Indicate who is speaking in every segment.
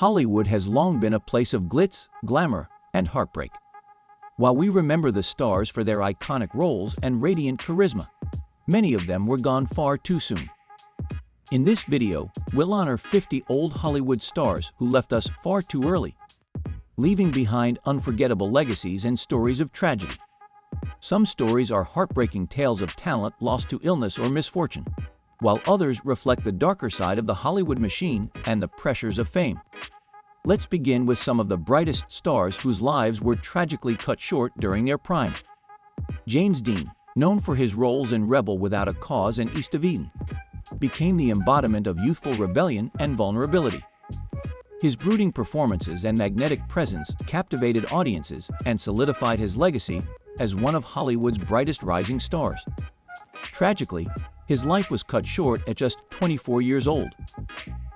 Speaker 1: Hollywood has long been a place of glitz, glamour, and heartbreak. While we remember the stars for their iconic roles and radiant charisma, many of them were gone far too soon. In this video, we'll honor 50 old Hollywood stars who left us far too early, leaving behind unforgettable legacies and stories of tragedy. Some stories are heartbreaking tales of talent lost to illness or misfortune, while others reflect the darker side of the Hollywood machine and the pressures of fame. Let's begin with some of the brightest stars whose lives were tragically cut short during their prime. James Dean, known for his roles in Rebel Without a Cause and East of Eden, became the embodiment of youthful rebellion and vulnerability. His brooding performances and magnetic presence captivated audiences and solidified his legacy as one of Hollywood's brightest rising stars. Tragically, his life was cut short at just 24 years old.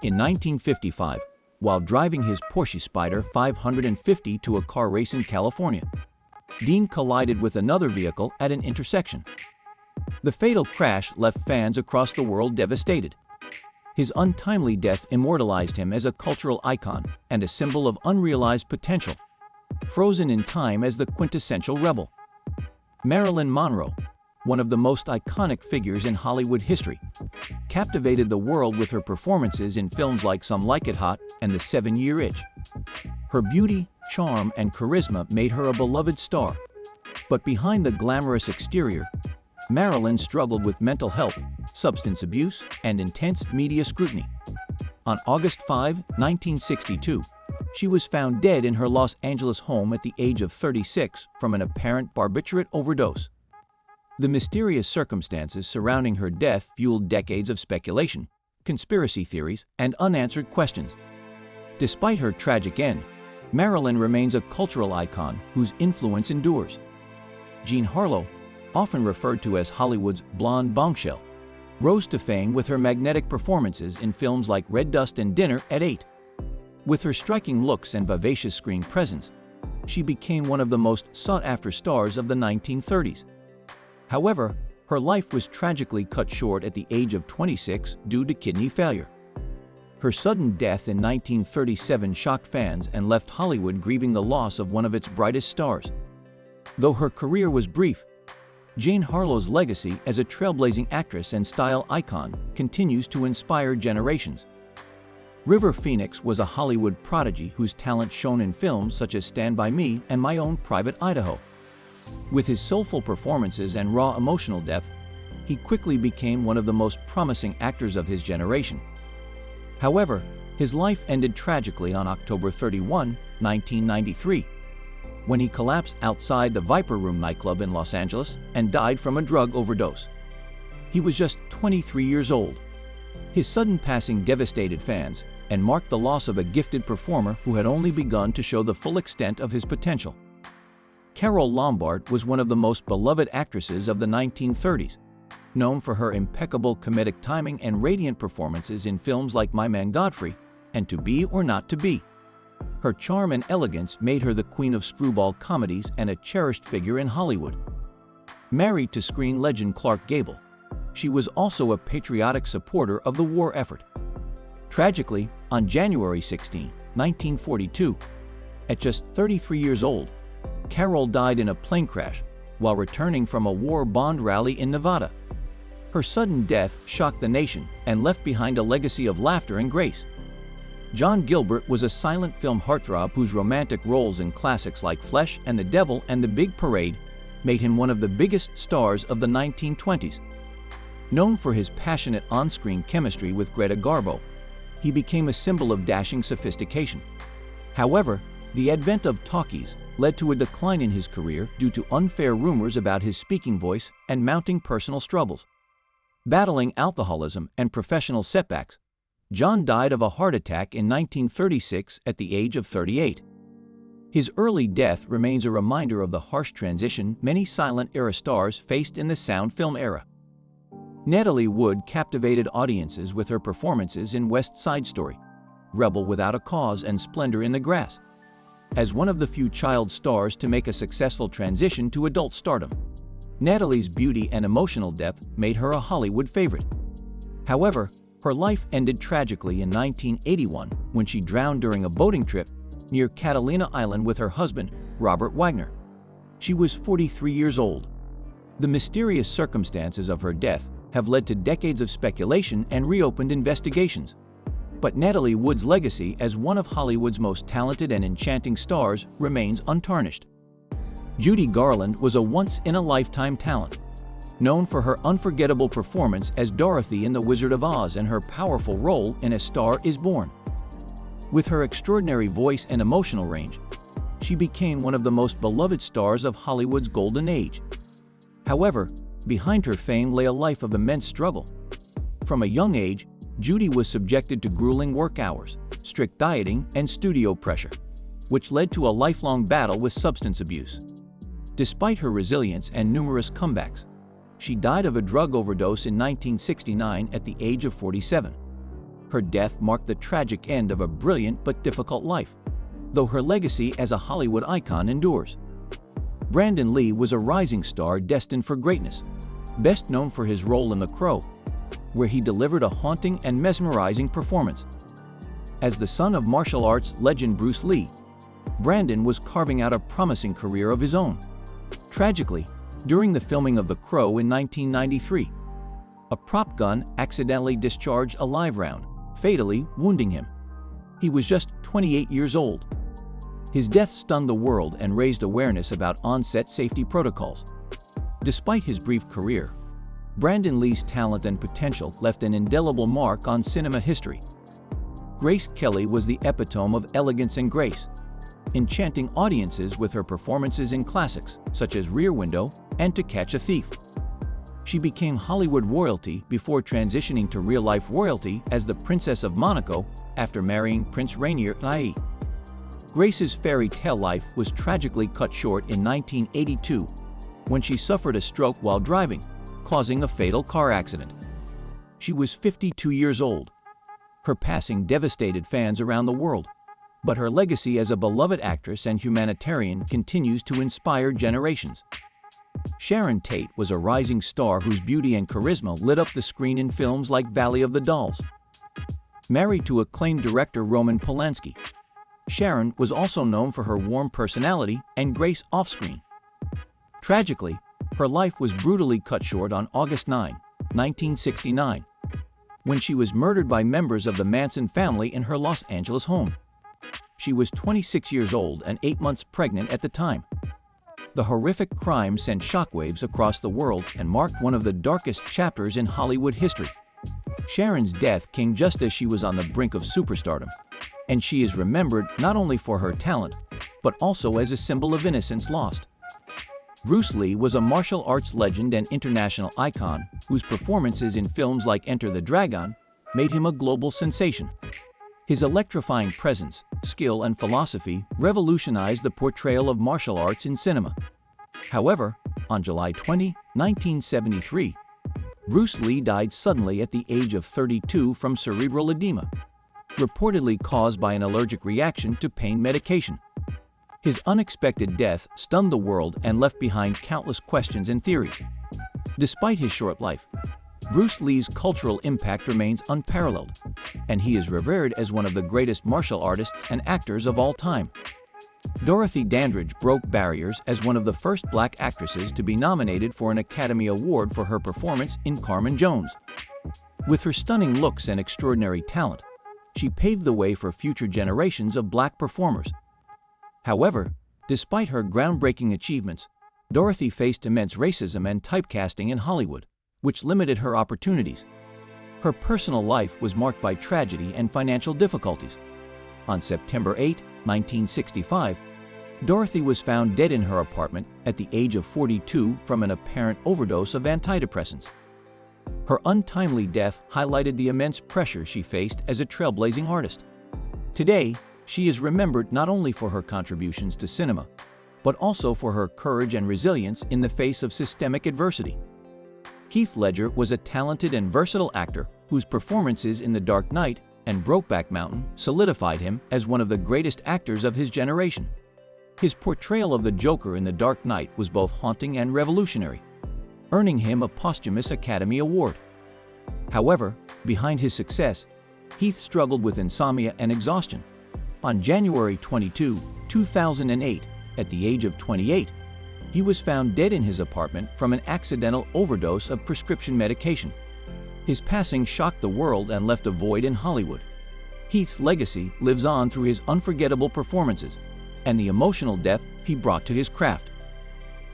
Speaker 1: In 1955, while driving his Porsche Spyder 550 to a car race in California, Dean collided with another vehicle at an intersection. The fatal crash left fans across the world devastated. His untimely death immortalized him as a cultural icon and a symbol of unrealized potential, frozen in time as the quintessential rebel. Marilyn Monroe, one of the most iconic figures in Hollywood history, captivated the world with her performances in films like Some Like It Hot and The 7-Year Itch. Her beauty, charm, and charisma made her a beloved star. But behind the glamorous exterior, Marilyn struggled with mental health, substance abuse, and intense media scrutiny. On August 5, 1962, she was found dead in her Los Angeles home at the age of 36 from an apparent barbiturate overdose. The mysterious circumstances surrounding her death fueled decades of speculation, conspiracy theories, and unanswered questions. Despite her tragic end, Marilyn remains a cultural icon whose influence endures. Jean Harlow, often referred to as Hollywood's blonde bombshell, rose to fame with her magnetic performances in films like Red Dust and Dinner at 8. With her striking looks and vivacious screen presence, she became one of the most sought-after stars of the 1930s. However, her life was tragically cut short at the age of 26 due to kidney failure. Her sudden death in 1937 shocked fans and left Hollywood grieving the loss of one of its brightest stars. Though her career was brief, Jean Harlow's legacy as a trailblazing actress and style icon continues to inspire generations. River Phoenix was a Hollywood prodigy whose talent shone in films such as Stand By Me and My Own Private Idaho. With his soulful performances and raw emotional depth, he quickly became one of the most promising actors of his generation. However, his life ended tragically on October 31, 1993, when he collapsed outside the Viper Room nightclub in Los Angeles and died from a drug overdose. He was just 23 years old. His sudden passing devastated fans and marked the loss of a gifted performer who had only begun to show the full extent of his potential. Carole Lombard was one of the most beloved actresses of the 1930s, known for her impeccable comedic timing and radiant performances in films like My Man Godfrey and To Be or Not to Be. Her charm and elegance made her the queen of screwball comedies and a cherished figure in Hollywood. Married to screen legend Clark Gable, she was also a patriotic supporter of the war effort. Tragically, on January 16, 1942, at just 33 years old, Carole died in a plane crash while returning from a war bond rally in Nevada. Her sudden death shocked the nation and left behind a legacy of laughter and grace. John Gilbert was a silent film heartthrob whose romantic roles in classics like Flesh and the Devil and The Big Parade made him one of the biggest stars of the 1920s. Known for his passionate on-screen chemistry with Greta Garbo, he became a symbol of dashing sophistication. However, the advent of talkies led to a decline in his career due to unfair rumors about his speaking voice and mounting personal struggles. Battling alcoholism and professional setbacks, John died of a heart attack in 1936 at the age of 38. His early death remains a reminder of the harsh transition many silent-era stars faced in the sound film era. Natalie Wood captivated audiences with her performances in West Side Story, Rebel Without a Cause, and Splendor in the Grass. As one of the few child stars to make a successful transition to adult stardom, Natalie's beauty and emotional depth made her a Hollywood favorite. However, Her life ended tragically in 1981 when she drowned during a boating trip near Catalina Island with her husband, Robert Wagner. She was 43 years old. The mysterious circumstances of her death have led to decades of speculation and reopened investigations. But Natalie Wood's legacy as one of Hollywood's most talented and enchanting stars remains untarnished. Judy Garland was a once-in-a-lifetime talent, known for her unforgettable performance as Dorothy in The Wizard of Oz and her powerful role in A Star is Born. With her extraordinary voice and emotional range, she became one of the most beloved stars of Hollywood's golden age. However, behind her fame lay a life of immense struggle. From a young age, Judy was subjected to grueling work hours, strict dieting, and studio pressure, which led to a lifelong battle with substance abuse. Despite her resilience and numerous comebacks, she died of a drug overdose in 1969 at the age of 47. Her death marked the tragic end of a brilliant but difficult life, though her legacy as a Hollywood icon endures. Brandon Lee was a rising star destined for greatness, best known for his role in The Crow, where he delivered a haunting and mesmerizing performance. As the son of martial arts legend Bruce Lee, Brandon was carving out a promising career of his own. Tragically, during the filming of The Crow in 1993, a prop gun accidentally discharged a live round, fatally wounding him. He was just 28 years old. His death stunned the world and raised awareness about on-set safety protocols. Despite his brief career, Brandon Lee's talent and potential left an indelible mark on cinema history. Grace Kelly was the epitome of elegance and grace, enchanting audiences with her performances in classics such as Rear Window and To Catch a Thief. She became Hollywood royalty before transitioning to real-life royalty as the Princess of Monaco after marrying Prince Rainier II. Grace's fairy tale life was tragically cut short in 1982 when she suffered a stroke while driving, causing a fatal car accident. She was 52 years old. Her passing devastated fans around the world, but her legacy as a beloved actress and humanitarian continues to inspire generations. Sharon Tate was a rising star whose beauty and charisma lit up the screen in films like Valley of the Dolls. Married to acclaimed director Roman Polanski, Sharon was also known for her warm personality and grace off-screen. Tragically, her life was brutally cut short on August 9, 1969, when she was murdered by members of the Manson family in her Los Angeles home. She was 26 years old and 8 months pregnant at the time. The horrific crime sent shockwaves across the world and marked one of the darkest chapters in Hollywood history. Sharon's death came just as she was on the brink of superstardom, and she is remembered not only for her talent, but also as a symbol of innocence lost. Bruce Lee was a martial arts legend and international icon whose performances in films like Enter the Dragon made him a global sensation. His electrifying presence, skill, and philosophy revolutionized the portrayal of martial arts in cinema. However, on July 20, 1973, Bruce Lee died suddenly at the age of 32 from cerebral edema, reportedly caused by an allergic reaction to pain medication. His unexpected death stunned the world and left behind countless questions and theories. Despite his short life, Bruce Lee's cultural impact remains unparalleled, and he is revered as one of the greatest martial artists and actors of all time. Dorothy Dandridge broke barriers as one of the first black actresses to be nominated for an Academy Award for her performance in Carmen Jones. With her stunning looks and extraordinary talent, she paved the way for future generations of black performers. However, despite her groundbreaking achievements, Dorothy faced immense racism and typecasting in Hollywood, which limited her opportunities. Her personal life was marked by tragedy and financial difficulties. On September 8, 1965, Dorothy was found dead in her apartment at the age of 42 from an apparent overdose of antidepressants. Her untimely death highlighted the immense pressure she faced as a trailblazing artist. Today, she is remembered not only for her contributions to cinema, but also for her courage and resilience in the face of systemic adversity. Heath Ledger was a talented and versatile actor whose performances in The Dark Knight and Brokeback Mountain solidified him as one of the greatest actors of his generation. His portrayal of the Joker in The Dark Knight was both haunting and revolutionary, earning him a posthumous Academy Award. However, behind his success, Heath struggled with insomnia and exhaustion. On January 22, 2008, at the age of 28, he was found dead in his apartment from an accidental overdose of prescription medication. His passing shocked the world and left a void in Hollywood. Heath's legacy lives on through his unforgettable performances and the emotional depth he brought to his craft.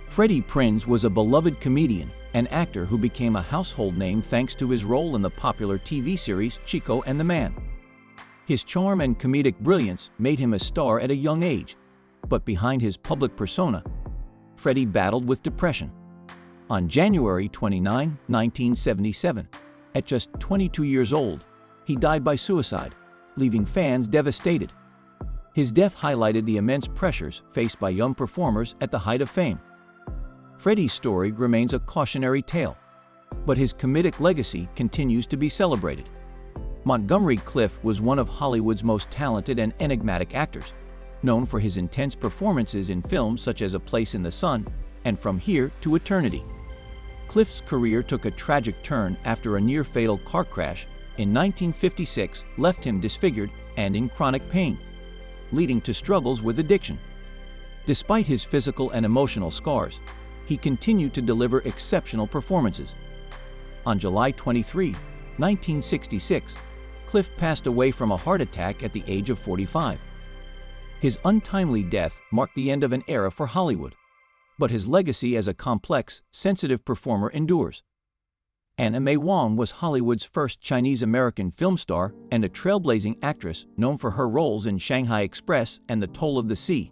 Speaker 1: Freddie Prinze was a beloved comedian and actor who became a household name thanks to his role in the popular TV series Chico and the Man. His charm and comedic brilliance made him a star at a young age, but behind his public persona, Freddie battled with depression. On January 29, 1977, at just 22 years old, he died by suicide, leaving fans devastated. His death highlighted the immense pressures faced by young performers at the height of fame. Freddie's story remains a cautionary tale, but his comedic legacy continues to be celebrated. Montgomery Clift was one of Hollywood's most talented and enigmatic actors, known for his intense performances in films such as A Place in the Sun and From Here to Eternity. Clift's career took a tragic turn after a near-fatal car crash in 1956 left him disfigured and in chronic pain, leading to struggles with addiction. Despite his physical and emotional scars, he continued to deliver exceptional performances. On July 23, 1966, Clift passed away from a heart attack at the age of 45. His untimely death marked the end of an era for Hollywood, but his legacy as a complex, sensitive performer endures. Anna May Wong was Hollywood's first Chinese-American film star and a trailblazing actress known for her roles in Shanghai Express and The Toll of the Sea.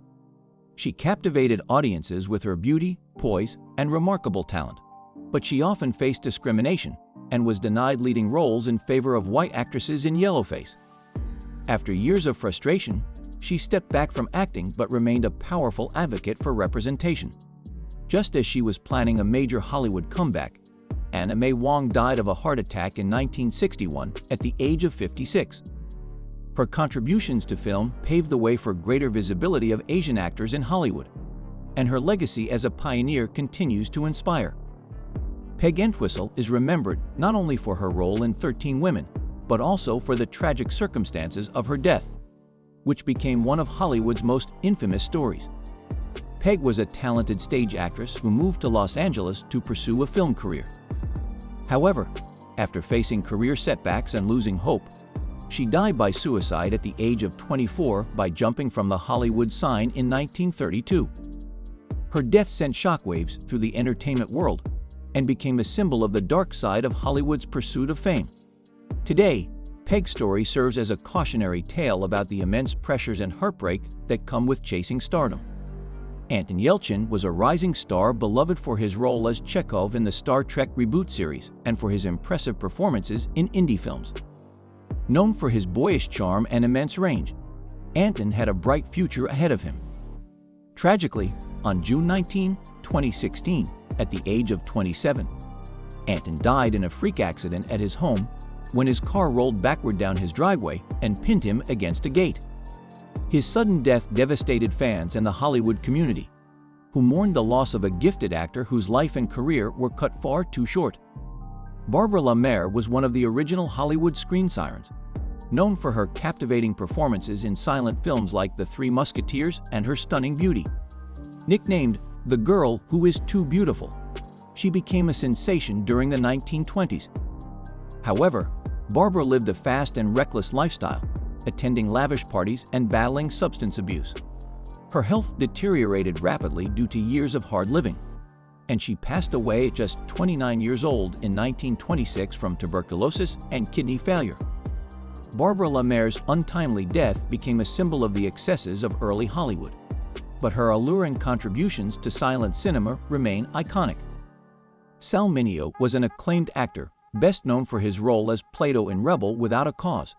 Speaker 1: She captivated audiences with her beauty, poise, and remarkable talent, but she often faced discrimination and was denied leading roles in favor of white actresses in yellowface. After years of frustration, she stepped back from acting but remained a powerful advocate for representation. Just as she was planning a major Hollywood comeback, Anna May Wong died of a heart attack in 1961 at the age of 56. Her contributions to film paved the way for greater visibility of Asian actors in Hollywood, and her legacy as a pioneer continues to inspire. Peg Entwistle is remembered not only for her role in 13 Women, but also for the tragic circumstances of her death, which became one of Hollywood's most infamous stories. Peg was a talented stage actress who moved to Los Angeles to pursue a film career. However, after facing career setbacks and losing hope, she died by suicide at the age of 24 by jumping from the Hollywood sign in 1932. Her death sent shockwaves through the entertainment world and became a symbol of the dark side of Hollywood's pursuit of fame. Today, Peg's story serves as a cautionary tale about the immense pressures and heartbreak that come with chasing stardom. Anton Yelchin was a rising star beloved for his role as Chekhov in the Star Trek reboot series and for his impressive performances in indie films. Known for his boyish charm and immense range, Anton had a bright future ahead of him. Tragically, on June 19, 2016, at the age of 27, Anton died in a freak accident at his home when his car rolled backward down his driveway and pinned him against a gate. His sudden death devastated fans and the Hollywood community, who mourned the loss of a gifted actor whose life and career were cut far too short. Barbara La Mere was one of the original Hollywood screen sirens, known for her captivating performances in silent films like The Three Musketeers and her stunning beauty. Nicknamed the girl who is too beautiful, she became a sensation during the 1920s. However, Barbara lived a fast and reckless lifestyle, attending lavish parties and battling substance abuse. Her health deteriorated rapidly due to years of hard living, and she passed away at just 29 years old in 1926 from tuberculosis and kidney failure. Barbara La Mere's untimely death became a symbol of the excesses of early Hollywood, but her alluring contributions to silent cinema remain iconic. Sal Mineo was an acclaimed actor, best known for his role as Plato in Rebel Without a Cause,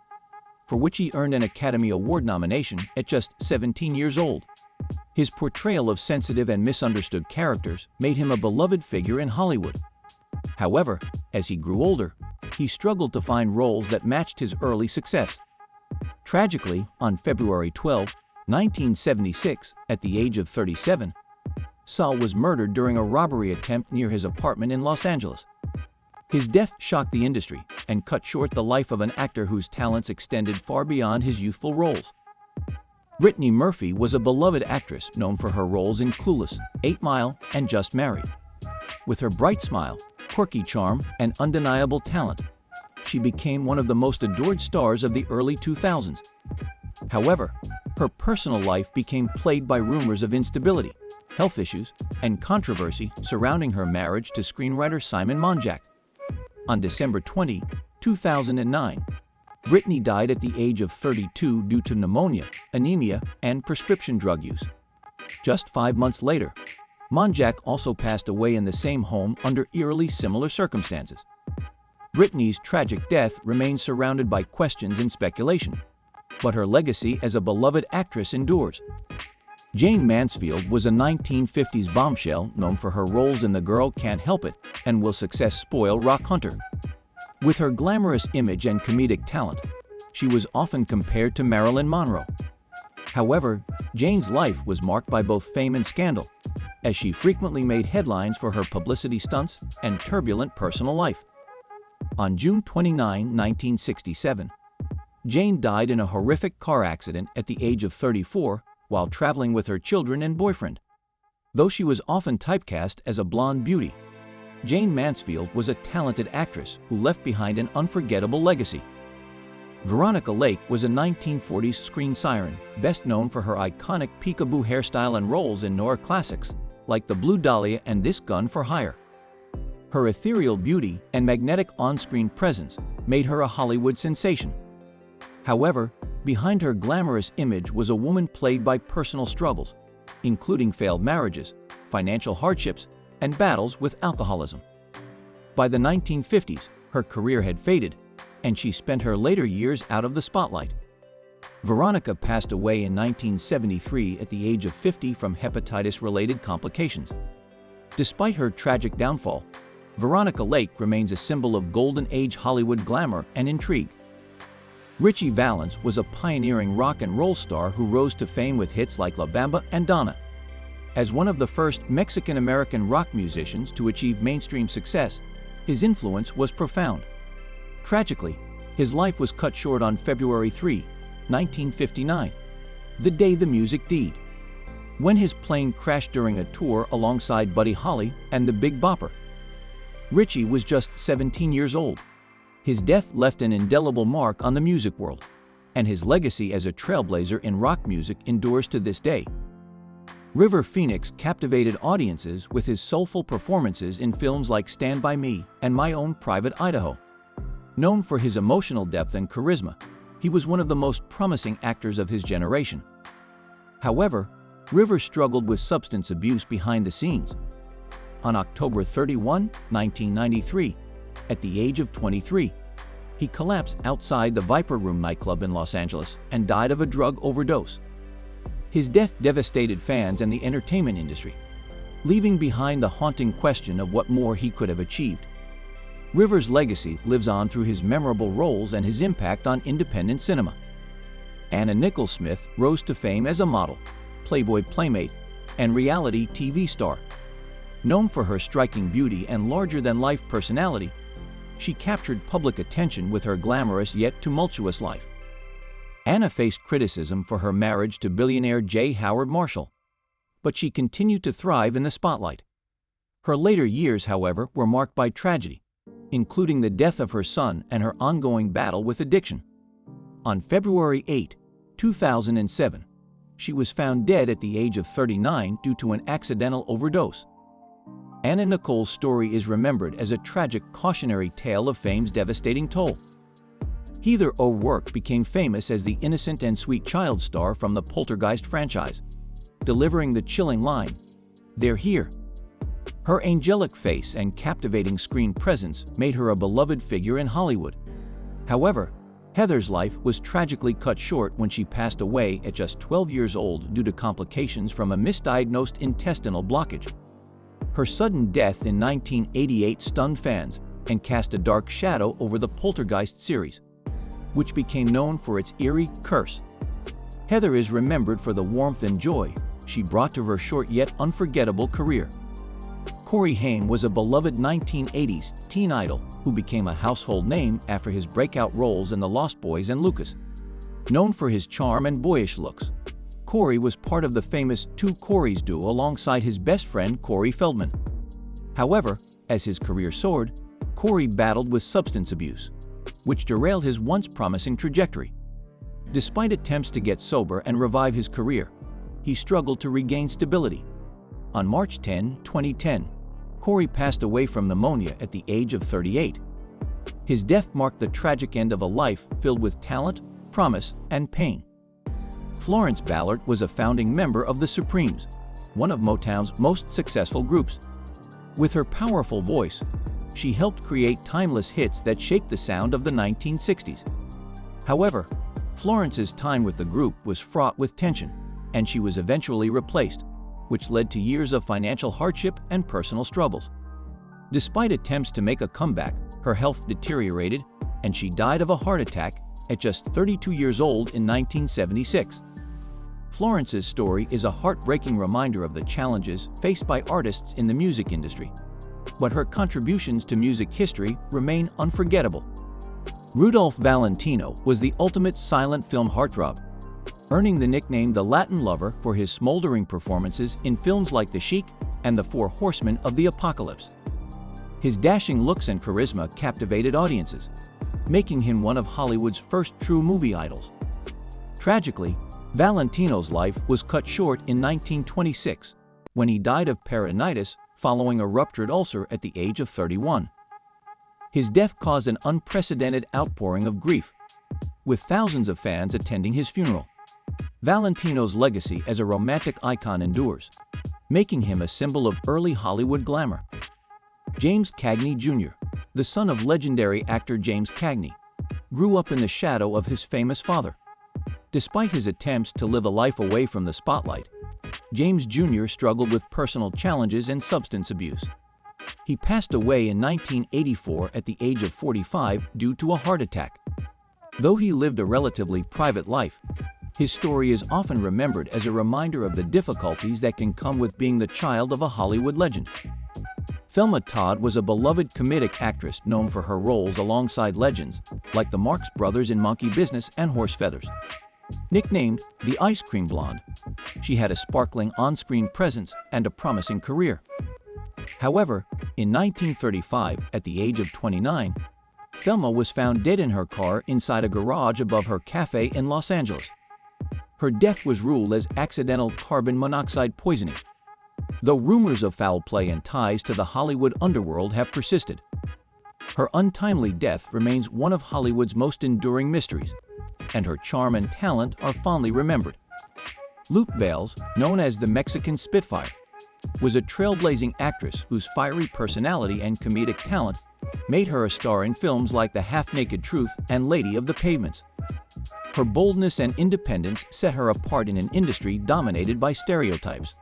Speaker 1: for which he earned an Academy Award nomination at just 17 years old. His portrayal of sensitive and misunderstood characters made him a beloved figure in Hollywood. However, as he grew older, he struggled to find roles that matched his early success. Tragically, on February 12, 1976, at the age of 37, Sal was murdered during a robbery attempt near his apartment in Los Angeles. His death shocked the industry and cut short the life of an actor whose talents extended far beyond his youthful roles. Brittany Murphy was a beloved actress known for her roles in Clueless, 8 Mile, and Just Married. With her bright smile, quirky charm, and undeniable talent, she became one of the most adored stars of the early 2000s. However, her personal life became plagued by rumors of instability, health issues, and controversy surrounding her marriage to screenwriter Simon Monjack. On December 20, 2009, Brittany died at the age of 32 due to pneumonia, anemia, and prescription drug use. Just 5 months later, Monjack also passed away in the same home under eerily similar circumstances. Brittany's tragic death remains surrounded by questions and speculation, but her legacy as a beloved actress endures. Jane Mansfield was a 1950s bombshell known for her roles in The Girl Can't Help It and Will Success Spoil Rock Hunter. With her glamorous image and comedic talent, she was often compared to Marilyn Monroe. However, Jane's life was marked by both fame and scandal, as she frequently made headlines for her publicity stunts and turbulent personal life. On June 29, 1967, Jane died in a horrific car accident at the age of 34 while traveling with her children and boyfriend. Though she was often typecast as a blonde beauty, Jane Mansfield was a talented actress who left behind an unforgettable legacy. Veronica Lake was a 1940s screen siren, best known for her iconic peekaboo hairstyle and roles in noir classics like The Blue Dahlia and This Gun for Hire. Her ethereal beauty and magnetic on-screen presence made her a Hollywood sensation. However, behind her glamorous image was a woman plagued by personal struggles, including failed marriages, financial hardships, and battles with alcoholism. By the 1950s, her career had faded, and she spent her later years out of the spotlight. Veronica passed away in 1973 at the age of 50 from hepatitis-related complications. Despite her tragic downfall, Veronica Lake remains a symbol of golden age Hollywood glamour and intrigue. Ritchie Valens was a pioneering rock and roll star who rose to fame with hits like La Bamba and Donna. As one of the first Mexican-American rock musicians to achieve mainstream success, his influence was profound. Tragically, his life was cut short on February 3, 1959, the day the music died, when his plane crashed during a tour alongside Buddy Holly and the Big Bopper. Ritchie was just 17 years old. His death left an indelible mark on the music world, and his legacy as a trailblazer in rock music endures to this day. River Phoenix captivated audiences with his soulful performances in films like Stand By Me and My Own Private Idaho. Known for his emotional depth and charisma, he was one of the most promising actors of his generation. However, River struggled with substance abuse behind the scenes. On October 31, 1993, at the age of 23, he collapsed outside the Viper Room nightclub in Los Angeles and died of a drug overdose. His death devastated fans and the entertainment industry, leaving behind the haunting question of what more he could have achieved. River's legacy lives on through his memorable roles and his impact on independent cinema. Anna Nicole Smith rose to fame as a model, Playboy playmate, and reality TV star. Known for her striking beauty and larger-than-life personality, she captured public attention with her glamorous yet tumultuous life. Anna faced criticism for her marriage to billionaire J. Howard Marshall, but she continued to thrive in the spotlight. Her later years, however, were marked by tragedy, including the death of her son and her ongoing battle with addiction. On February 8, 2007, she was found dead at the age of 39 due to an accidental overdose. Anna Nicole's story is remembered as a tragic cautionary tale of fame's devastating toll. Heather O'Rourke became famous as the innocent and sweet child star from the Poltergeist franchise, delivering the chilling line, "They're here." Her angelic face and captivating screen presence made her a beloved figure in Hollywood. However, Heather's life was tragically cut short when she passed away at just 12 years old due to complications from a misdiagnosed intestinal blockage. Her sudden death in 1988 stunned fans and cast a dark shadow over the Poltergeist series, which became known for its eerie curse. Heather is remembered for the warmth and joy she brought to her short yet unforgettable career. Corey Haim was a beloved 1980s teen idol who became a household name after his breakout roles in The Lost Boys and Lucas. Known for his charm and boyish looks, Corey was part of the famous Two Coreys duo alongside his best friend Corey Feldman. However, as his career soared, Corey battled with substance abuse, which derailed his once promising trajectory. Despite attempts to get sober and revive his career, he struggled to regain stability. On March 10, 2010, Corey passed away from pneumonia at the age of 38. His death marked the tragic end of a life filled with talent, promise, and pain. Florence Ballard was a founding member of the Supremes, one of Motown's most successful groups. With her powerful voice, she helped create timeless hits that shaped the sound of the 1960s. However, Florence's time with the group was fraught with tension, and she was eventually replaced, which led to years of financial hardship and personal struggles. Despite attempts to make a comeback, her health deteriorated, and she died of a heart attack at just 32 years old in 1976. Florence's story is a heartbreaking reminder of the challenges faced by artists in the music industry, but her contributions to music history remain unforgettable. Rudolph Valentino was the ultimate silent film heartthrob, earning the nickname the Latin Lover for his smoldering performances in films like The Sheik and The Four Horsemen of the Apocalypse. His dashing looks and charisma captivated audiences, making him one of Hollywood's first true movie idols. Tragically, Valentino's life was cut short in 1926 when he died of peritonitis following a ruptured ulcer at the age of 31. His death caused an unprecedented outpouring of grief, with thousands of fans attending his funeral. Valentino's legacy as a romantic icon endures, making him a symbol of early Hollywood glamour. James Cagney Jr., the son of legendary actor James Cagney, grew up in the shadow of his famous father. Despite his attempts to live a life away from the spotlight, James Jr. struggled with personal challenges and substance abuse. He passed away in 1984 at the age of 45 due to a heart attack. Though he lived a relatively private life, his story is often remembered as a reminder of the difficulties that can come with being the child of a Hollywood legend. Thelma Todd was a beloved comedic actress known for her roles alongside legends like the Marx Brothers in Monkey Business and Horse Feathers. Nicknamed the Ice Cream Blonde, she had a sparkling on-screen presence and a promising career. However, in 1935, at the age of 29, Thelma was found dead in her car inside a garage above her cafe in Los Angeles. Her death was ruled as accidental carbon monoxide poisoning, though rumors of foul play and ties to the Hollywood underworld have persisted. Her untimely death remains one of Hollywood's most enduring mysteries, and her charm and talent are fondly remembered. Lupe Vales, known as the Mexican Spitfire, was a trailblazing actress whose fiery personality and comedic talent made her a star in films like The Half-Naked Truth and Lady of the Pavements. Her boldness and independence set her apart in an industry dominated by stereotypes.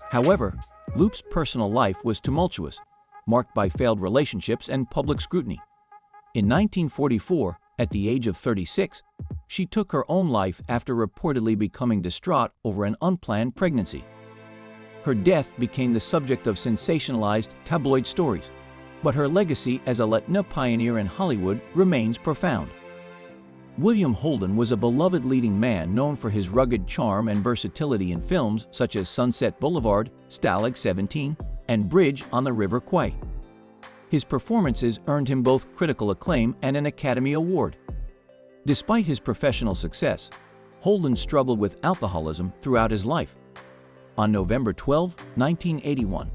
Speaker 1: However, Lupe's personal life was tumultuous, marked by failed relationships and public scrutiny. In 1944, at the age of 36, she took her own life after reportedly becoming distraught over an unplanned pregnancy. Her death became the subject of sensationalized tabloid stories, but her legacy as a Latina pioneer in Hollywood remains profound. William Holden was a beloved leading man known for his rugged charm and versatility in films such as Sunset Boulevard, Stalag 17, and Bridge on the River Kwai. His performances earned him both critical acclaim and an Academy Award. Despite his professional success, Holden struggled with alcoholism throughout his life. On November 12, 1981,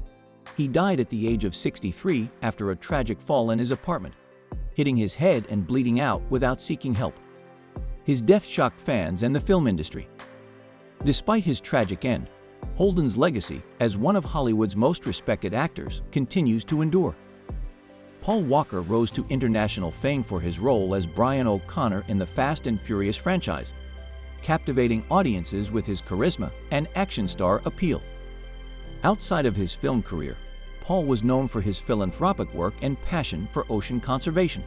Speaker 1: he died at the age of 63 after a tragic fall in his apartment, hitting his head and bleeding out without seeking help. His death shocked fans and the film industry. Despite his tragic end, Holden's legacy as one of Hollywood's most respected actors continues to endure. Paul Walker rose to international fame for his role as Brian O'Connor in the Fast and Furious franchise, captivating audiences with his charisma and action star appeal. Outside of his film career, Paul was known for his philanthropic work and passion for ocean conservation.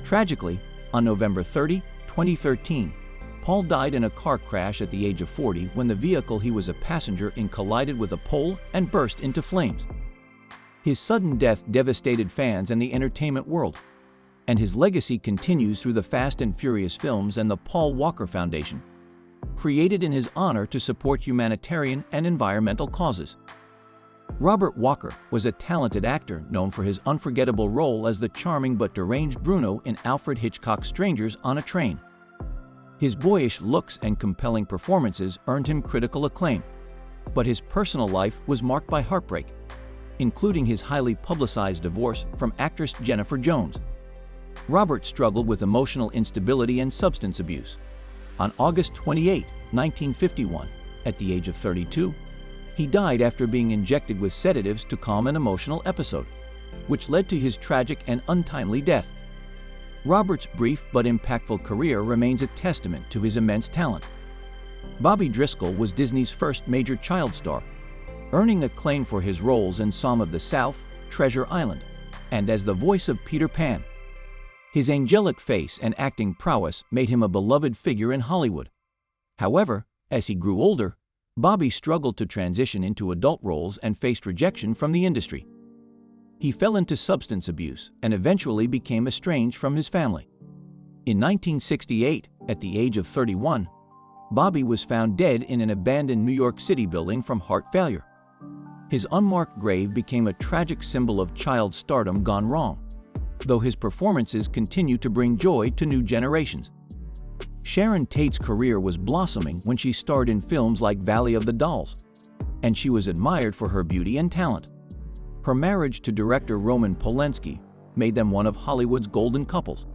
Speaker 1: Tragically, on November 30, 2013, Paul died in a car crash at the age of 40 when the vehicle he was a passenger in collided with a pole and burst into flames. His sudden death devastated fans and the entertainment world, and his legacy continues through the Fast and Furious films and the Paul Walker Foundation, created in his honor to support humanitarian and environmental causes. Robert Walker was a talented actor known for his unforgettable role as the charming but deranged Bruno in Alfred Hitchcock's Strangers on a Train. His boyish looks and compelling performances earned him critical acclaim, but his personal life was marked by heartbreak, including his highly publicized divorce from actress Jennifer Jones. Robert struggled with emotional instability and substance abuse. On August 28, 1951, at the age of 32, he died after being injected with sedatives to calm an emotional episode, which led to his tragic and untimely death. Robert's brief but impactful career remains a testament to his immense talent. Bobby Driscoll was Disney's first major child star, earning acclaim for his roles in Song of the South, Treasure Island, and as the voice of Peter Pan. His angelic face and acting prowess made him a beloved figure in Hollywood. However, as he grew older, Bobby struggled to transition into adult roles and faced rejection from the industry. He fell into substance abuse and eventually became estranged from his family. In 1968, at the age of 31, Bobby was found dead in an abandoned New York City building from heart failure. His unmarked grave became a tragic symbol of child stardom gone wrong, though his performances continue to bring joy to new generations. Sharon Tate's career was blossoming when she starred in films like Valley of the Dolls, and she was admired for her beauty and talent. Her marriage to director Roman Polanski made them one of Hollywood's golden couples.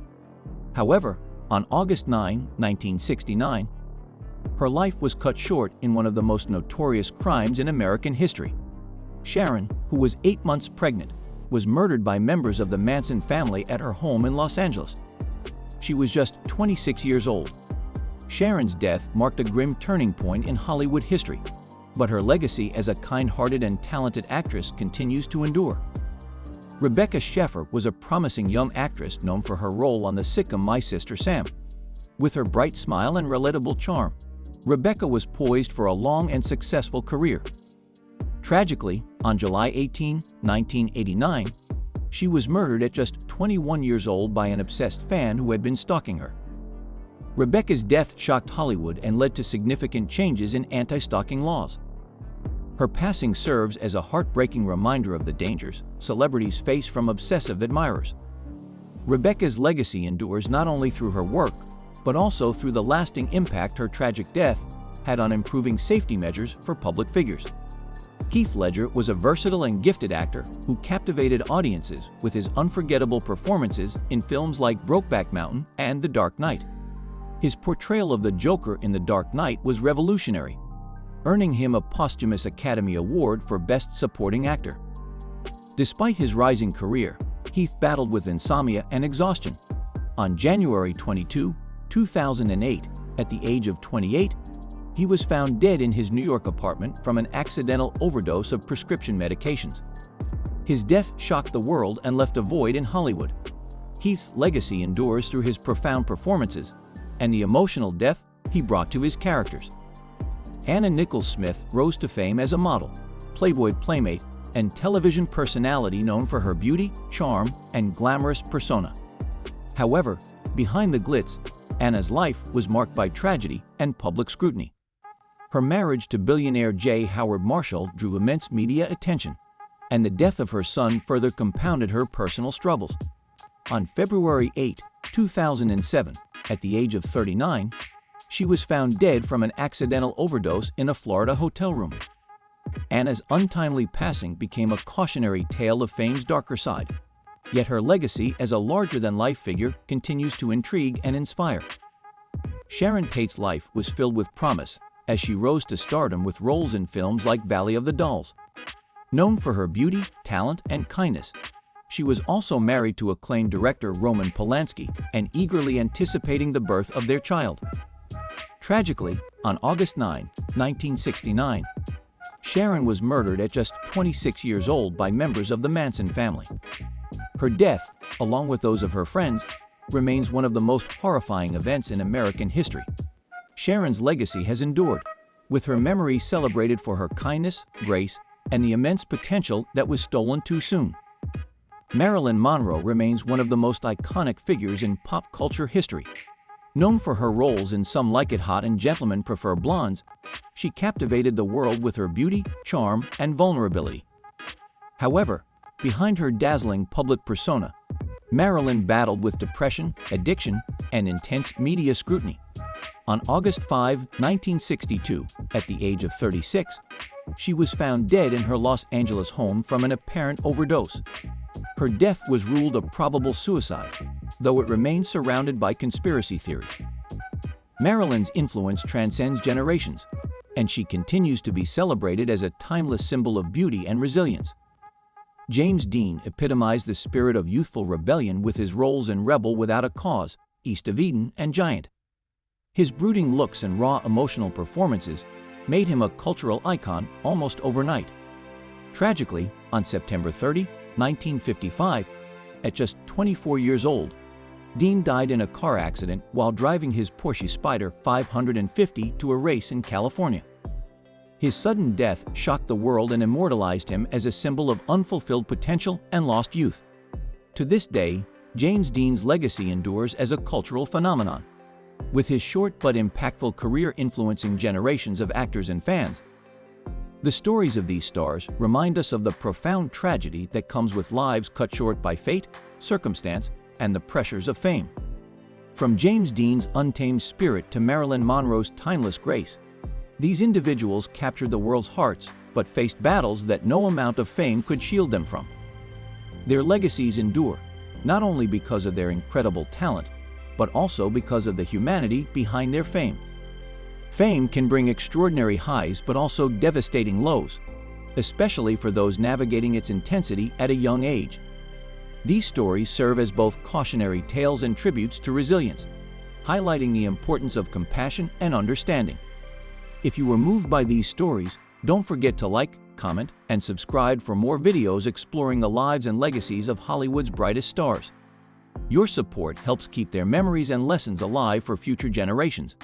Speaker 1: However, on August 9, 1969, her life was cut short in one of the most notorious crimes in American history. Sharon, who was 8 months pregnant, was murdered by members of the Manson family at her home in Los Angeles. She was just 26 years old. Sharon's death marked a grim turning point in Hollywood history, but her legacy as a kind-hearted and talented actress continues to endure. Rebecca Sheffer was a promising young actress known for her role on the sitcom My Sister Sam. With her bright smile and relatable charm, Rebecca was poised for a long and successful career. Tragically, on July 18, 1989, she was murdered at just 21 years old by an obsessed fan who had been stalking her. Rebecca's death shocked Hollywood and led to significant changes in anti-stalking laws. Her passing serves as a heartbreaking reminder of the dangers celebrities face from obsessive admirers. Rebecca's legacy endures not only through her work, but also through the lasting impact her tragic death had on improving safety measures for public figures. Heath Ledger was a versatile and gifted actor who captivated audiences with his unforgettable performances in films like Brokeback Mountain and The Dark Knight. His portrayal of the Joker in The Dark Knight was revolutionary, earning him a posthumous Academy Award for Best Supporting Actor. Despite his rising career, Heath battled with insomnia and exhaustion. On January 22, 2008, at the age of 28, he was found dead in his New York apartment from an accidental overdose of prescription medications. His death shocked the world and left a void in Hollywood. Heath's legacy endures through his profound performances and the emotional depth he brought to his characters. Anna Nicole Smith rose to fame as a model, Playboy playmate, and television personality known for her beauty, charm, and glamorous persona. However, behind the glitz, Anna's life was marked by tragedy and public scrutiny. Her marriage to billionaire J. Howard Marshall drew immense media attention, and the death of her son further compounded her personal struggles. On February 8, 2007, at the age of 39, she was found dead from an accidental overdose in a Florida hotel room. Anna's untimely passing became a cautionary tale of fame's darker side, yet her legacy as a larger-than-life figure continues to intrigue and inspire. Sharon Tate's life was filled with promise as she rose to stardom with roles in films like Valley of the Dolls. Known for her beauty, talent, and kindness, she was also married to acclaimed director Roman Polanski and eagerly anticipating the birth of their child. Tragically, on August 9, 1969, Sharon was murdered at just 26 years old by members of the Manson family. Her death, along with those of her friends, remains one of the most horrifying events in American history. Sharon's legacy has endured, with her memory celebrated for her kindness, grace, and the immense potential that was stolen too soon. Marilyn Monroe remains one of the most iconic figures in pop culture history. Known for her roles in Some Like It Hot and Gentlemen Prefer Blondes, she captivated the world with her beauty, charm, and vulnerability. However, behind her dazzling public persona, Marilyn battled with depression, addiction, and intense media scrutiny. On August 5, 1962, at the age of 36, she was found dead in her Los Angeles home from an apparent overdose. Her death was ruled a probable suicide, though it remains surrounded by conspiracy theories. Marilyn's influence transcends generations, and she continues to be celebrated as a timeless symbol of beauty and resilience. James Dean epitomized the spirit of youthful rebellion with his roles in Rebel Without a Cause, East of Eden, and Giant. His brooding looks and raw emotional performances made him a cultural icon almost overnight. Tragically, on September 30, 1955, at just 24 years old, Dean died in a car accident while driving his Porsche Spyder 550 to a race in California. His sudden death shocked the world and immortalized him as a symbol of unfulfilled potential and lost youth. To this day, James Dean's legacy endures as a cultural phenomenon. With his short but impactful career influencing generations of actors and fans, the stories of these stars remind us of the profound tragedy that comes with lives cut short by fate, circumstance, and the pressures of fame. From James Dean's untamed spirit to Marilyn Monroe's timeless grace, these individuals captured the world's hearts but faced battles that no amount of fame could shield them from. Their legacies endure, not only because of their incredible talent, but also because of the humanity behind their fame. Fame can bring extraordinary highs but also devastating lows, especially for those navigating its intensity at a young age. These stories serve as both cautionary tales and tributes to resilience, highlighting the importance of compassion and understanding. If you were moved by these stories, don't forget to like, comment, and subscribe for more videos exploring the lives and legacies of Hollywood's brightest stars. Your support helps keep their memories and lessons alive for future generations.